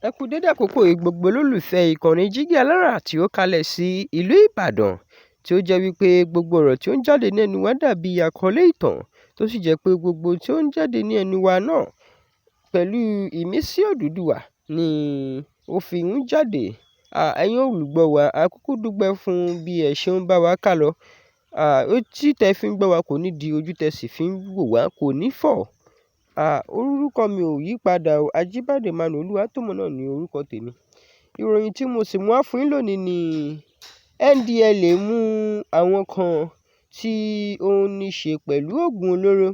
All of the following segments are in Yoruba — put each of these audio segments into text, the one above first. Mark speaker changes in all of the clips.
Speaker 1: Ẹ kú dédé àkókò yìí gbogbo olólùfẹ́ ìkànnì Jígí Alára tí ó kalẹ̀ sí ìlú Ìbàdàn, tí ó jẹ́ wípé gbogbo ọ̀rọ̀ tí ó ń jáde ní ẹnu wa dàbí àkọlé ìtàn, tó sì jẹ́ pé gbogbo tí ó ń jáde ní ẹnu wa náà pẹ̀lú ìmísí Odùduwà ni ó fi ń jáde. Ẹ̀yin olùgbọ́ wa, a kúkú dúpẹ́ fún bí ẹ ṣe ń bá wa kálọ. Ojú tẹ́ fi ń gbọ́ wa kò ní di, ojú tẹ́ sì fi ń wò wá kò ní fọ́. Orúkọ mi ò yí padà o, Ajíbádé Emmanuel Olúwatómọ̀ náà ni orúkọ tèmi. Ìròyìn tí mo sì mú wá fún yín lónìí ni NDLEA mú àwọn kan tí ó ní ṣe pẹ̀lú oògùn olóró.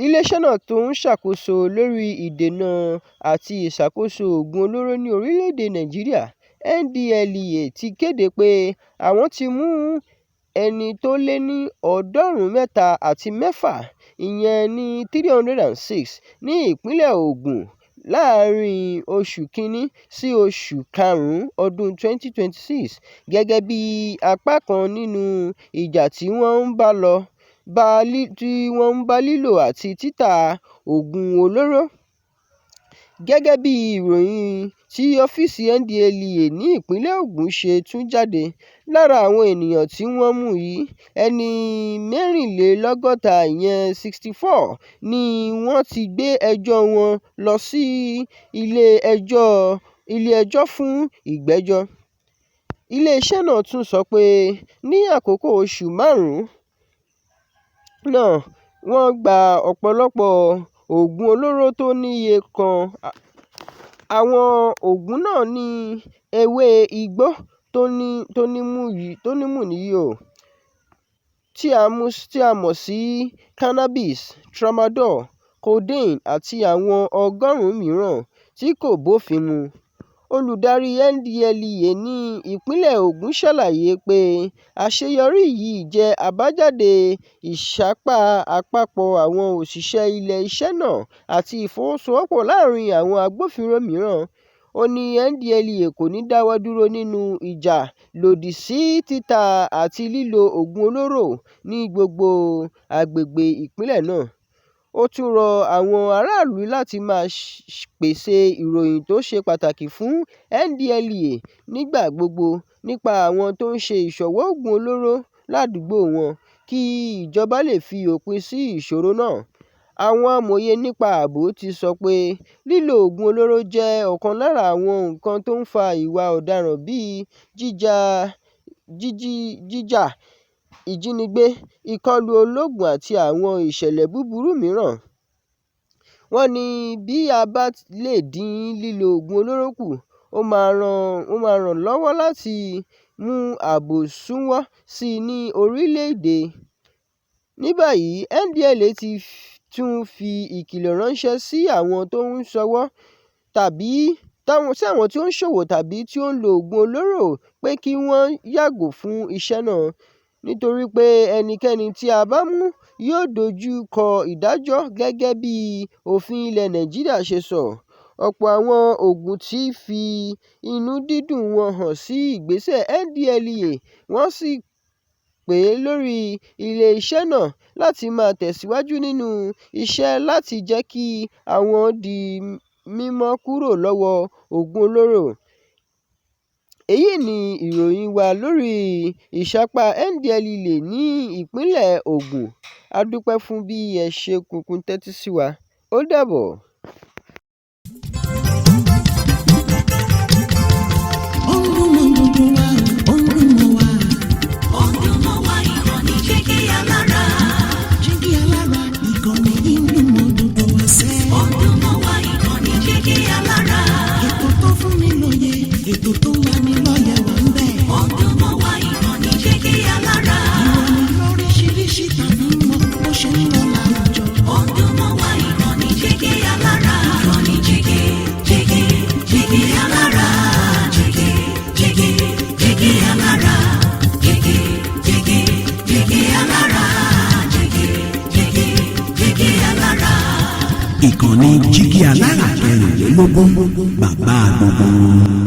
Speaker 1: Iléeṣẹ́ náà tó ń ṣàkóso lórí ìdènà àti ìṣàkóso oògùn olóró ní orílẹ̀-èdè Nàìjíríà, NDLEA ti kéde pé àwọn ti mú ẹni tó lé ní 306, ìyẹn ní 306 ní ìpínlẹ̀ Ògùn láàárín oṣù Kínní sí oṣù Karùn-ún ọdún 2026 gẹ́gẹ́ bí apá kan nínú ìjà tí wọ́n ń bá lílò àti títà oògùn olóró. Gẹ́gẹ́ bí ìròyìn tí ọ́fíìsì NDLEA ní ìpínlẹ̀ Ògùn ṣe tún jáde, lára àwọn ènìyàn tí wọ́n mú yìí, ẹni 64, ìyẹn 64, ni wọ́n ti gbé ẹjọ́ wọn lọ sí ilé-ẹjọ́ fún ìgbẹ́jọ́. Iléeṣẹ́ náà tún sọ pé ní àkókò oṣù márùn-ún náà, wọ́n gba ọ̀pọ̀lọpọ̀ oògùn olóró tó níye kan. Àwọn oògùn náà ní ewé igbó tó nímú nìyí o, tí a mọ̀ sí cannabis, tramadol, codeine àti àwọn ọgọ́rùn-ún mìíràn tí kò bófin mu. Olùdarí NDLEA ní ìpínlẹ̀ Ògùn ṣàlàyé pé àṣeyọrí yìí jẹ́ àbájáde ìsapá àpapọ̀ àwọn òṣìṣẹ́ ilé-iṣẹ́ náà àti ìfọwọ́sowọ́pọ̀ láàárín àwọn agbófinró mìíràn. Ó ní NDLEA kò ní dáwọ́ dúró nínú ìjà lòdì sí títà àti lílo oògùn olóró ní gbogbo agbègbè ìpínlẹ̀ náà. Ó tún rọ àwọn aráàlú láti máa pèsè ìròyìn tó ṣe pàtàkì fún NDLEA nígbà gbogbo nípa àwọn tó ń ṣe ìṣòwò oògùn olóró ládùúgbò wọn, kí ìjọba lè fi òpin sí ìṣòro náà. Àwọn amòye nípa ààbò ti sọ pé lílo oògùn olóró jẹ́ ọ̀kan lára àwọn nǹkan tó ń fa ìwà ọ̀daràn bíi jíjà, ìjínigbé, ìkọlù olóògùn àti àwọn ìṣẹ̀lẹ̀ búburú mìíràn. Wọ́n ní bí a bá lè dín lílo oògùn olóró kù, ó máa ràn lọ́wọ́ láti mú ààbò sunwọ̀n sí i ní orílẹ̀-èdè. Ní báyìí, NDLEA ti tún fi ìkìlọ̀ ránṣẹ́ sí àwọn tó ń ṣòwò tàbí tí ó ń lo oògùn olóró pé kí wọ́n yàgò fún iṣẹ́ náà, nítorí pé ẹnikẹ́ni tí a bá mú yóò dojú kọ ìdájọ́ gẹ́gẹ́ bí òfin ilẹ̀ Nàìjíríà ṣe sọ. Ọ̀pọ̀ àwọn Ògùn ti fi inú dídùn wọn hàn sí ìgbésẹ̀ NDLEA, wọ́n sì pè lórí ilé-iṣẹ́ náà láti máa tẹ̀síwájú nínú iṣẹ́ láti jẹ́ kí àwọn di mímọ́ kúrò lọ́wọ́ oògùn olóró. Èyí ni ìròyìn wa lórí ìsapá NDLEA ní ìpínlẹ̀ Ògùn. A dúpẹ́ fún bí ẹ ṣe kúkú tẹ́tí sí wa. Ó dàbọ̀.
Speaker 2: Ìkànnì Jígí Alára 24, bàbá gbogbo.